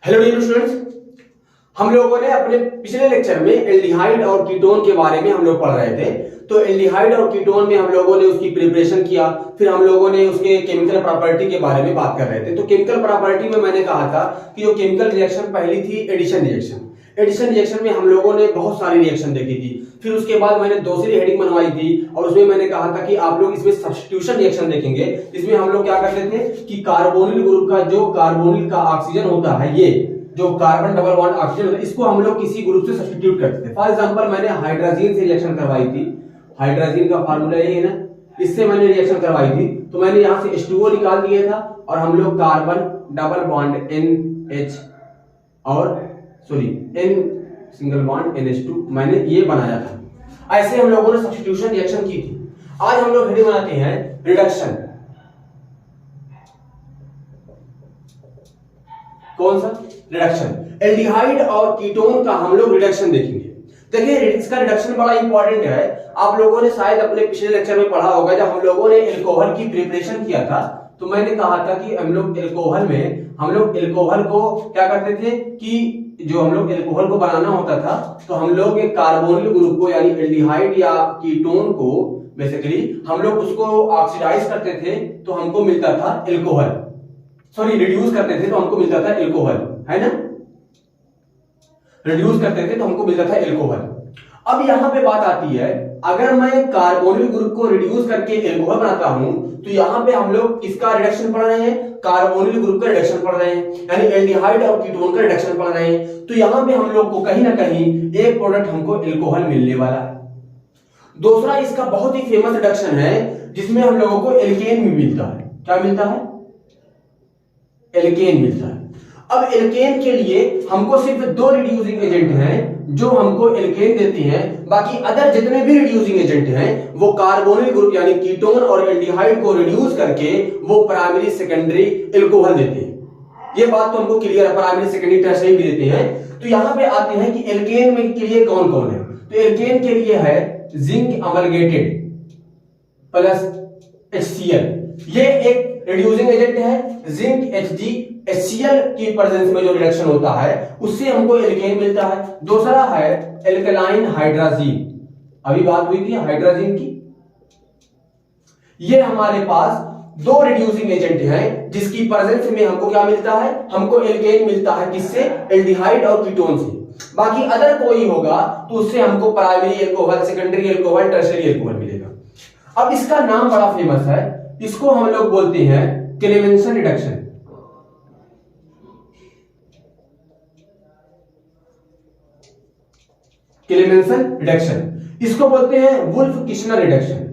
Hello dear students, हम लोगों ने अपने पिछले लेक्चर में एल्डिहाइड और कीटोन के बारे में हम लोग पढ़ रहे थे। तो एल्डिहाइड और कीटोन में हम लोगों ने उसकी प्रिपरेशन किया, फिर हम लोगों ने उसके केमिकल प्रॉपर्टी के बारे में बात कर रहे थे। तो केमिकल प्रॉपर्टी में मैंने कहा था कि जो केमिकल रिएक्शन पहली थी एडिशन रिएक्शन। एडिशन रिएक्शन में हम लोगों ने बहुत सारी रिएक्शन देखी थी। फिर उसके बाद मैंने दूसरी हेडिंग बनवाई थी और उसमें मैंने कहा था कि आप लोग इसमें सब्स्टिट्यूशन रिएक्शन देखेंगे। इसमें हम लोग क्या करते थे कि कार्बोनिल ग्रुप का जो कार्बोनिल का ऑक्सीजन होता है, ये जो कार्बन डबल बॉन्ड ऑक्सीजन होता है, इसको हम लोग किसी ग्रुप से सब्स्टिट्यूट करते थे। फॉर एग्जांपल मैंने हाइड्रोजन से रिएक्शन करवाई थी। हाइड्रोजन का फार्मूला ये है ना, इससे मैंने रिएक्शन करवाई थी। तो मैंने यहां से H2O निकाल दिया था और हम लोग कार्बन डबल बॉन्ड NH और N सिंगल बॉन्ड NH2 मैंने ये बनाया था। ऐसे हम लोगों ने सब्स्टिट्यूशन रिएक्शन की थी। आज हम लोग हेडिंग बनाते हैं रिडक्शन। कौन सा? रिडक्शन। एल्डिहाइड और कीटोन का हम लोग रिडक्शन देखेंगे। देखिए इसका रिडक्शन बड़ा इंपॉर्टेंट है। आप लोगों ने शायद अपने पिछले लेक्चर में पढ़ा होगा, जब हम लोगों ने एल्कोहल की प्रिपरेशन किया था तो मैंने कहा था कि हम लोग एल्कोहल को क्या करते थे कि जो हम लोग एल्कोहल को बनाना होता था तो हम लोग एक कार्बोनिल ग्रुप को यानी एल्डिहाइड या कीटोन को बेसिकली हम लोग उसको ऑक्सीडाइज करते थे तो हमको मिलता था एल्कोहल। रिड्यूस करते थे तो हमको मिलता था एल्कोहल, है ना। रिड्यूस करते थे तो हमको मिलता था एल्कोहल। अब यहां पे बात आती है, अगर मैं कार्बोनिल ग्रुप को रिड्यूस करके एल्कोहल बनाता हूं तो यहां पे हम लोग किसका रिडक्शन पढ़ रहे हैं? कार्बोनिल ग्रुप का रिडक्शन पढ़ रहे हैं, यानी एल्डिहाइड और कीटोन का रिडक्शन पढ़ रहे हैं। तो यहां पे हम लोग को कहीं ना कहीं एक प्रोडक्ट हमको एल्कोहल मिलने वाला है। दूसरा इसका बहुत ही फेमस रिडक्शन है जिसमें हम लोगों को एल्केन भी मिलता है। क्या मिलता है? एल्केन मिलता है। अब एल्केन के लिए हमको सिर्फ दो रिड्यूसिंग एजेंट हैं जो हमको एल्केन देती हैं, बाकी अदर जितने भी रिड्यूसिंग एजेंट हैं वो कार्बोनिल ग्रुप यानी कीटोन और एल्डिहाइड को रिड्यूस करके वो प्राइमरी सेकेंडरी एल्कोहल देते हैं। ये बात तो हमको क्लियर है, प्राइमरी सेकेंडरी टर्शियरी भी देते हैं। तो यहां पे आते हैं कि एल्केन में के लिए कौन कौन है। तो एल्केन के लिए है जिंक अमलगेटेड प्लस HCl, ये एक रिड्यूसिंग एजेंट है। जिंक HCl की प्रेजेंस में जो रिडक्शन होता है उससे हमको एल्केन मिलता है। दूसरा है एल्कलाइन हाइड्राजीन, अभी बात हुई थी हाइड्राजीन की। ये हमारे पास दो रिड्यूसिंग एजेंट हैं जिसकी प्रेजेंस में हमको क्या मिलता है? हमको एल्केन मिलता है। किससे? एल्डिहाइड और कीटोन से। बाकी अदर कोई होगा तो उससे हमको primary alcohol, secondary alcohol, tertiary alcohol मिलेगा। अब इसका नाम बड़ा फेमस है, इसको हम लोग बोलते हैं क्लेमेंसन रिडक्शन। क्लेमेंसन रिडक्शन, इसको बोलते हैं Wolff Kishner reduction.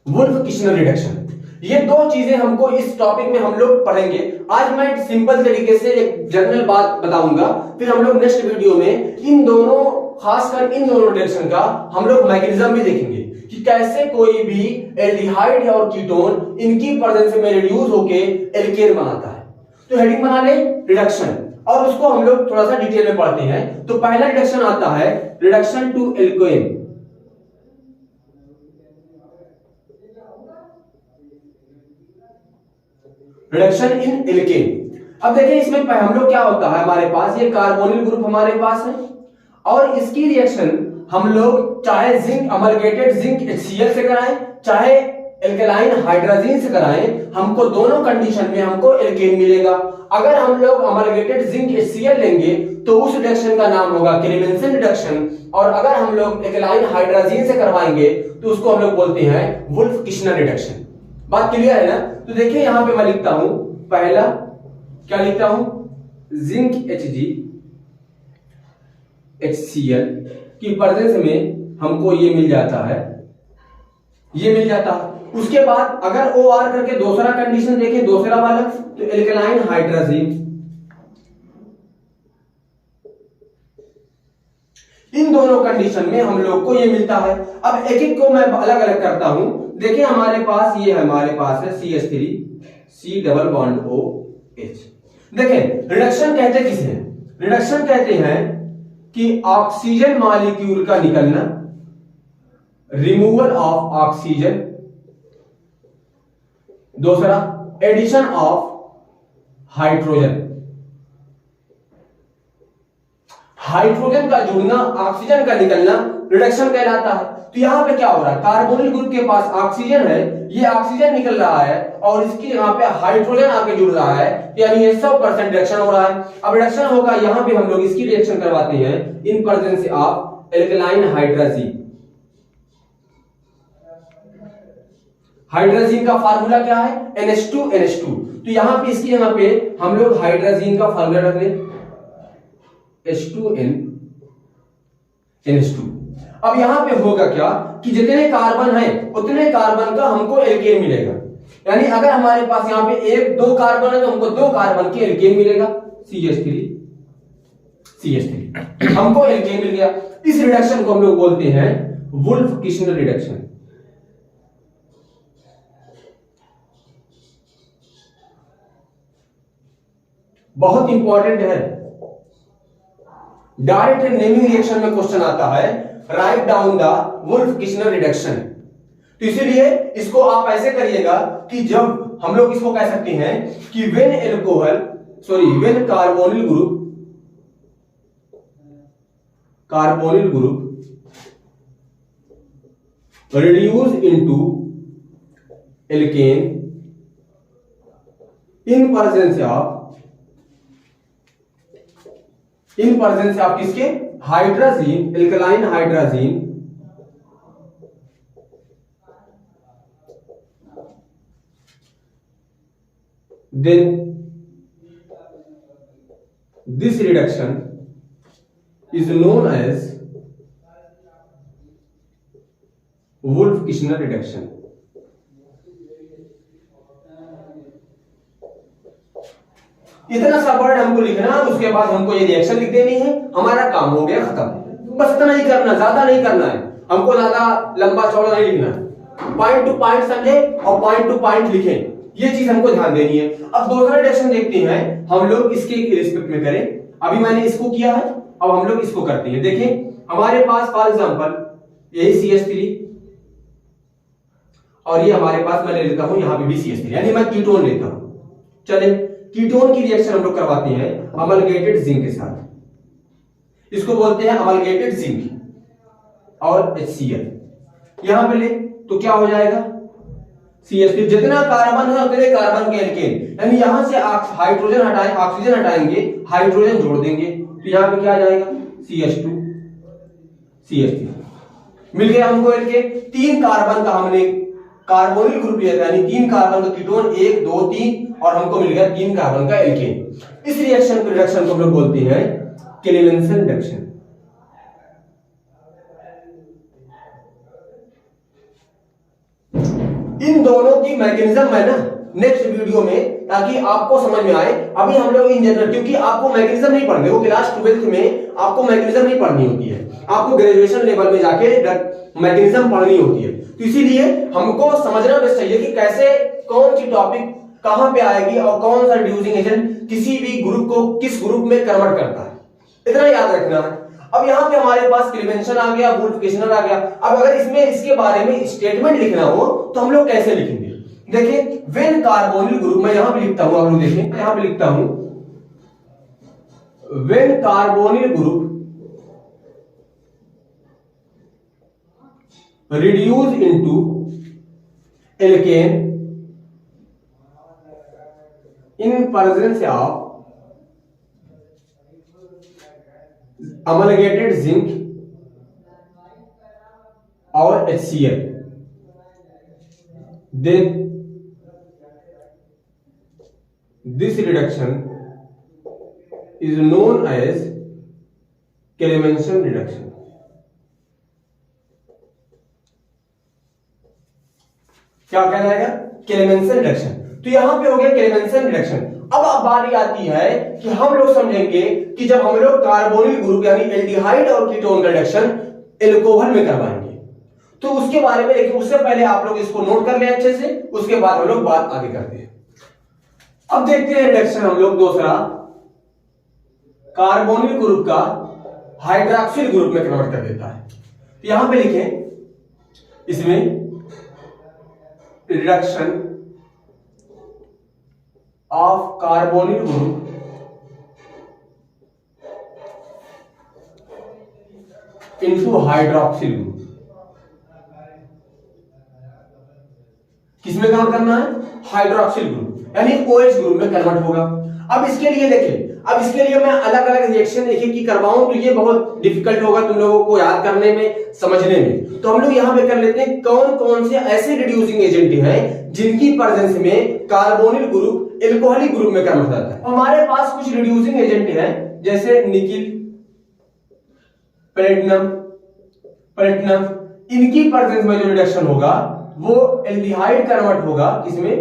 Wolf Kishner reduction, ये दो चीजें हमको इस टॉपिक में हम लोग पढ़ेंगे। आज मैं सिंपल तरीके से एक जनरल बात बताऊंगा, फिर हम लोग नेक्स्ट वीडियो में इन दोनों, खासकर इन दोनों रिडक्शन का हम लोग मैकेनिज्म भी देखेंगे कि कैसे कोई भी एल्डिहाइड और कीटोन इनकी प्रेजेंस में रिड्यूस होके एल्केन बनाता है। तो हेडिंग बना ले रिडक्शन, और उसको हम लोग थोड़ा सा डिटेल में पढ़ते हैं। तो पहला रिडक्शन आता है reduction to alkene. Reduction in alkene. अब देखिए इसमें हम लोग क्या होता है, हमारे पास ये कार्बोनिल ग्रुप हमारे पास है और इसकी रिएक्शन हम लोग चाहे जिंक अमलगेटेड जिंक HCl से कराएं चाहे एल्कलाइन हाइड्रोजन से कराएं, हमको दोनों कंडीशन में हमको एल्केन मिलेगा। अगर हम लोग अमलगेटेड जिंक HCl लेंगे तो उस रिडक्शन का नाम होगा क्लेमेंसन रिडक्शन, और अगर हम लोग एल्कलाइन हाइड्रोजन से करवाएंगे तो उसको हम लोग बोलते हैं वुल्फ किशनर रिडक्शन। बात क्लियर है ना। तो देखिए यहां पे मैं लिखता हूं, पहला क्या लिखता हूं? जिंक HCl की प्रेजेंस में हमको ये मिल जाता है, ये मिल जाता है। उसके बाद अगर OR करके दूसरा कंडीशन देखें, दूसरा वाला, तो एल्कलाइन हाइड्रोजन। इन दोनों कंडीशन में हम लोग को ये मिलता है। अब एक एक को मैं अलग अलग करता हूं। देखिए हमारे पास ये है, हमारे पास है CH3 C double bond OH। देखें रिडक्शन कहते किसे? रिडक्शन कहते हैं कि ऑक्सीजन मॉलिक्यूल का निकलना, रिमूवल ऑफ ऑक्सीजन दूसरा एडिशन ऑफ हाइड्रोजन, हाइड्रोजन का जुड़ना, ऑक्सीजन का निकलना रिडक्शन कहलाता है। तो यहां पे क्या हो रहा है, कार्बोनिल ग्रुप के पास ऑक्सीजन है, ये ऑक्सीजन निकल रहा है और इसकी जगह पे हाइड्रोजन आके जुड़ रहा है, यानी ये 100% रिडक्शन हो रहा है। अब रिडक्शन होगा, यहां पे हम लोग इसकी रिएक्शन करवाते हैं इन presence of alkaline hydrazine. Hydrazine का फार्मूला क्या है, NH2NH2। तो यहां पे इसकी जगह पे हम लोग हाइड्राजीन का फार्मूला रख लें H2N NH2। अब यहां पे होगा क्या कि जितने कार्बन है उतने कार्बन का हमको एल्केन मिलेगा, यानी अगर हमारे पास यहां पे 1-2 कार्बन है तो हमको 2 कार्बन के एल्केन मिलेगा, CH3 हमको एल्केन मिल गया। इस रिडक्शन को हम लोग बोलते हैं वुल्फ किशनर रिडक्शन। बहुत इंपॉर्टेंट है, डायरेक्ट नेमिंग रिएक्शन में क्वेश्चन आता है, write down the Wolff Kishner reduction. तो इसीलिए इसको आप ऐसे करिएगा कि जब हम लोग इसको कह सकते हैं कि when when carbonyl group reduce into alkane in presence of किसके, hydrazine, alkaline hydrazine, then this reduction is known as Wolff-Kishner reduction। इतना सा वर्ड हमको लिखना, उसके बाद हमको ये रिएक्शन लिख देनी है, हमारा काम हो गया खत्म। बस इतना ही करना, ज्यादा नहीं करना है, हमको ज्यादा लंबा चौड़ा नहीं लिखना है, पॉइंट टू पॉइंट समझे और पॉइंट टू पॉइंट लिखें, ये चीज हमको ध्यान देनी है। अब दूसरा रिडक्शन देखते हैं हम लोग इसके रिस्पेक्ट में करें। अभी मैंने इसको किया है, अब हम लोग इसको करते हैं। देखें हमारे पास फॉर एग्जांपल यही CH3 और ये हमारे पास मैं ले लेता हूं यहां पे भी CH3, यानी मैं कीटोन लेता हूं। चले कीटोन की रिएक्शन हम लोग करवाते हैं अमलगेटेड जिंक के साथ, इसको बोलते हैं अमलगेटेड जिंक और HCl। यहां पे ले तो क्या हो जाएगा, CH3, जितना कार्बन है उतने कार्बन के एल्केन, यानी यहां से आप हाइड्रोजन हटाएं, ऑक्सीजन हटाएंगे, हाइड्रोजन जोड़ देंगे, तो यहां पे क्या आ जाएगा CH2 CH3 मिल गया हमको एल्केन। 3 कार्बन का हमने कार्बोनिल ग्रुप लिया था, यानी 3 कार्बन का कीटोन 1 2 3 और हमको मिल गया 3 कार्बन का एल्केन। इस रिएक्शन को हम लोग बोलते हैं क्लेमेंसन रिडक्शन। इन दोनों की मैकेनिज्म है ना नेक्स्ट वीडियो में, ताकि आपको समझ में आए। अभी हम लोग इन जनरल, क्योंकि आपको मैकेनिज्म नहीं पढ़ने, वो क्लास 12th में आपको मैकेनिज्म नहीं पढ़नी होती है, आपको ग्रेजुएशन लेवल में जाके मैकेनिज्म पढ़नी होती है। तो इसीलिए हमको समझना भी चाहिए कि कैसे कौन सी टॉपिक कहां पे आएगी और कौन सा रिड्यूसिंग एजेंट किसी भी ग्रुप को किस ग्रुप में कन्वर्ट करता है, इतना याद रखना है। अब यहां पे हमारे पास क्लेमेंसन आ गया, वुल्फ-किशनर आ गया। अब अगर इसमें इसके बारे में स्टेटमेंट लिखना हो तो हम लोग कैसे लिखेंगे, देखिए व्हेन कार्बोनिल ग्रुप, मैं यहां पे लिखता हूं, आप लोग देखें यहां पे लिखता हूं when carbonyl group reduce into alkane in presence of amalgamated zinc और HCl, then this reduction is known as Clemenson reduction। क्या कहलाएगा, क्लेमेंसन रिडक्शन। तो यहां पे हो गया क्लेमेंसन रिडक्शन। अब बारी आती है कि हम लोग समझेंगे कि जब हम लोग कार्बोनिल ग्रुप यानी एल्डिहाइड और कीटोन का रिडक्शन एल्कोहल में करवाएंगे तो उसके बारे में, लेकिन उससे पहले आप लोग इसको नोट कर ले अच्छे से, उसके बाद हम लोग बात आगे करते हैं। अब देखते हैं रिडक्शन हम लोग दूसरा कार्बोनिल ग्रुप का हाइड्रॉक्सिल ग्रुप में कन्वर्ट कर देता है। तो यहां पे लिखें इसमें reduction of carbonyl group into hydroxyl group. किसमें कन्वर्ट करना है? हाइड्रोक्सिल ग्रुप, यानी OH ग्रुप में कन्वर्ट होगा। अब इसके लिए देखिए, अब इसके लिए मैं अलग अलग रिएक्शन एक एक की करवाऊं तो ये बहुत डिफिकल्ट होगा तुम लोगों को याद करने में, समझने में। तो हम लोग यहां पे कर लेते हैं कौन कौन से ऐसे रिड्यूसिंग एजेंट हैं जिनकी प्रेजेंस में कार्बोनिल ग्रुप एल्कोहलिक ग्रुप में कन्वर्ट होता है। हमारे पास कुछ रिड्यूसिंग एजेंट हैं जैसे निकिल, प्लेटिनम, इनकी प्रेजेंस में जो रिडक्शन होगा वो एल्डिहाइड कन्वर्ट होगा, किसमें?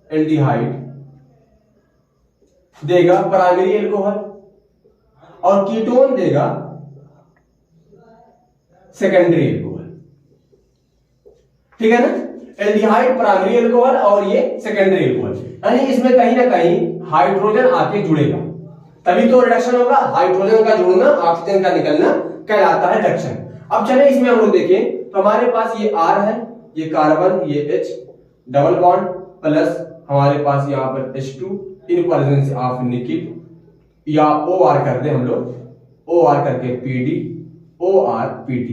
एल्डिहाइड देगा प्राइमरी एल्कोहल, और कीटोन देगा सेकेंडरी एल्कोहल। ठीक है ना? एल्डिहाइड प्राइमरी एल्कोहल और ये सेकेंडरी एल्कोहल, यानी इसमें कहीं ना कहीं हाइड्रोजन आके जुड़ेगा, तभी तो रिडक्शन होगा। हाइड्रोजन का जुड़ना, ऑक्सीजन का निकलना कहलाता है रिडक्शन। अब चले इसमें हम लोग देखें तो हमारे पास ये R है, ये कार्बन, ये H, डबल बॉन्ड प्लस हमारे पास यहाँ पर H2 in presence of nickel, या OR कर दे हम लोग, OR करके PD, OR PT।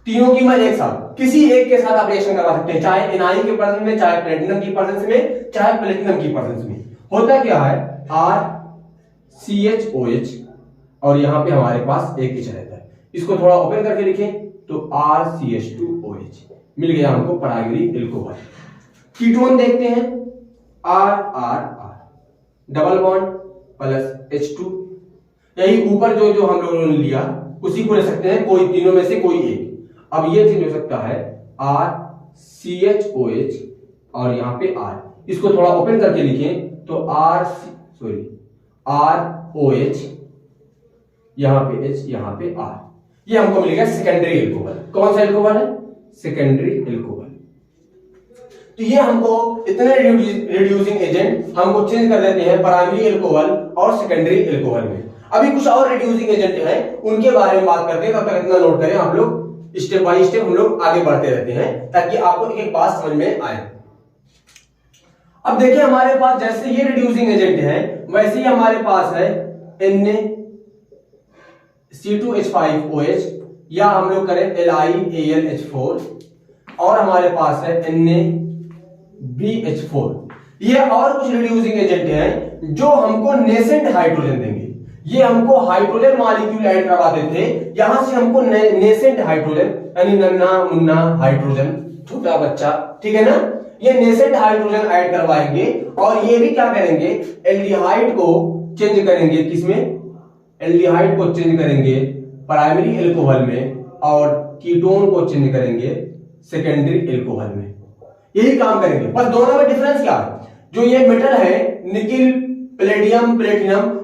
तीनों की मैं एक साथ किसी एक के साथ आप रिएक्शन करवा सकते हैं, चाहे एनआई के प्रेजेंस में, चाहे प्लेटिनम की प्रेजेंस में, चाहे प्लेटिनम की प्रेजेंस में। होता क्या है? RCHOH और यहाँ पे हमारे पास एक H रहता है। इसको थोड़ा ओपन करके लिखें तो RCH2OH मिल गया हमको प्राइमरी एल्कोहल। कीटोन देखते हैं, RRR, double bond plus H2, यही ऊपर जो जो हम लोगों ने लिया उसी को ले सकते हैं, कोई तीनों में से कोई एक। अब ये चेंज हो सकता है RCHOH और यहाँ पे R, इसको थोड़ा ओपन करके लिखें तो ROH, यहाँ पे H, यहाँ पे R, ये हमको मिलेगा सेकेंडरी एल्कोहल। कौन सा एल्कोहल है? Secondary alcohol. तो ये हमको इतने रिड्यूसिंग एजेंट हमको चेंज कर देते हैं प्राइमरी एल्कोहल और सेकेंडरी एल्कोहल में। अभी कुछ और रिड्यूसिंग एजेंट हैं, उनके बारे में बात करते हैं, तब तक इतना नोट करें आप लोग। स्टेप बाय स्टेप हम लोग आगे बढ़ते रहते हैं ताकि आपको एक एक बात समझ में आए। अब देखिए हमारे पास जैसे ये रिड्यूसिंग एजेंट है वैसे ही हमारे पास है NaC2H5OH, या हम लोग करें LiAlH4, और हमारे पास है NaBH4। ये और कुछ रिड्यूसिंग एजेंट हैं जो हमको नेसेंट हाइड्रोजन देंगे। ये हमको हाइड्रोजन मॉलिक्यूल ऐड करवाते थे, यहां से हमको नेसेंट हाइड्रोजन यानी नन्ना मुन्ना हाइड्रोजन, छोटा बच्चा, ठीक है ना? ये नेसेंट हाइड्रोजन ऐड करवाएंगे और ये भी क्या करेंगे? एल्डिहाइड को चेंज करेंगे, किसमें? एल्डिहाइड को चेंज करेंगे प्राइमरी एल्कोहल में और कीटोन को चेंज करेंगे सेकेंडरी एल्कोहल में। यही काम करेंगे, बस दोनों में डिफरेंस क्या है? जो ये मेटल है निकिल, प्लेटिनम,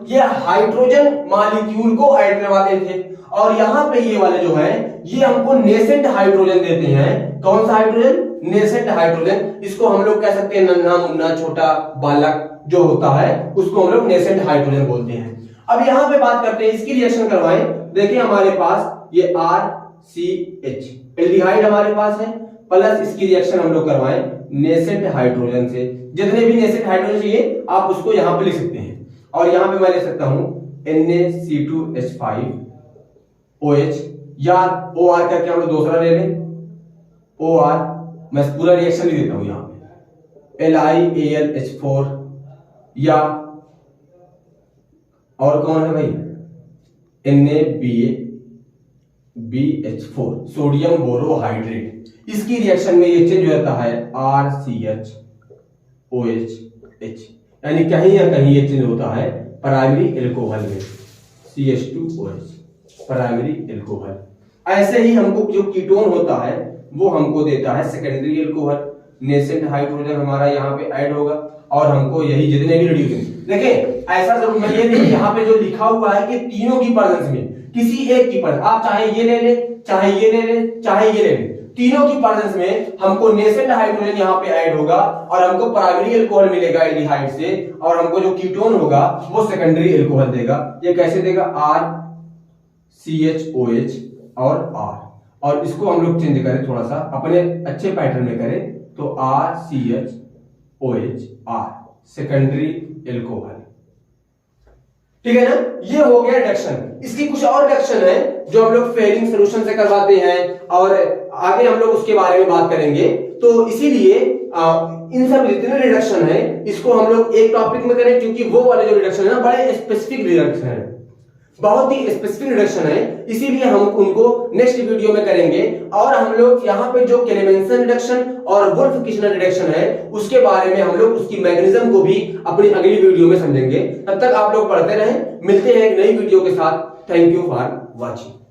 ये हाइड्रोजन मॉलिक्यूल को ऐड करवाते थे, और यहाँ पे ये वाले जो है ये हमको नेसेंट हाइड्रोजन देते हैं। कौन सा हाइड्रोजन? Nascent hydrogen. इसको हम लोग कह सकते हैं नन्हा मुन्ना छोटा बालक जो होता है उसको हम लोग नेसेंट हाइड्रोजन बोलते हैं। अब यहाँ पे बात करते हैं, इसकी रिएक्शन करवाएं। देखिए हमारे पास ये RCH एल्डिहाइड हमारे पास है, प्लस इसकी रिएक्शन हम लोग करवाएं नेसेंट हाइड्रोजन से। जितने भी नेसेंट हाइड्रोजन चाहिए आप उसको यहां पे लिख सकते हैं, और यहां पे मैं लिख सकता हूं NaC2H5OH, या OR करके हम लोग दूसरा ले लें OR। मैं पूरा रिएक्शन लिख देता हूं यहां पे LiAlH4, या और कौन है भाई? NaBH4 sodium borohydride. इसकी रिएक्शन में ये चेंज हो जाता है RCHOH, यानी कहीं या कहीं ये चेंज होता है प्राइमरी एल्कोहल में, CH2OH प्राइमरी एल्कोहल। ऐसे ही हमको जो कीटोन होता है वो हमको देता है सेकेंडरी एल्कोहल। नेसेंट हाइड्रोजन हमारा यहाँ पे ऐड होगा, और हमको यही जितने भी रिड्यूसिंग, देखिए ऐसा जरूर मैं ये नहीं, यहाँ पे जो लिखा हुआ है कि तीनों की प्रेजेंस में किसी एक की प्रेजेंस, आप चाहे ये ले ले, चाहे ये ले ले, चाहे ये ले ले, तीनों की प्रेजेंस में हमको नेसेंट हाइड्रोजन यहाँ पे ऐड होगा और हमको प्राइमरी एल्कोहल मिलेगा एल्डिहाइड से, और हमको जो कीटोन होगा वो सेकेंडरी एल्कोहल देगा। ये कैसे देगा? RCHOH और R, और इसको हम लोग चेंज करें थोड़ा सा अपने अच्छे पैटर्न में करें तो RCHOH R सेकेंडरी एल्कोहल। ठीक है ना, ये हो गया रिडक्शन। इसकी कुछ और रिडक्शन है जो हम लोग फेयरिंग सोल्यूशन से करवाते हैं और आगे हम लोग उसके बारे में बात करेंगे। तो इसीलिए इन सब जितने रिडक्शन है इसको हम लोग एक टॉपिक में करें, क्योंकि वो वाले जो रिडक्शन है ना बड़े स्पेसिफिक रिडक्शन है, बहुत ही स्पेसिफिक रिडक्शन है, इसीलिए हम उनको नेक्स्ट वीडियो में करेंगे। और हम लोग यहाँ पे जो क्लेमेंसन रिडक्शन और वुल्फ किचनर रिडक्शन है उसके बारे में हम लोग उसकी मैकेनिज्म को भी अपनी अगली वीडियो में समझेंगे। तब तक आप लोग पढ़ते रहें, मिलते हैं एक नई वीडियो के साथ। Thank you for watching.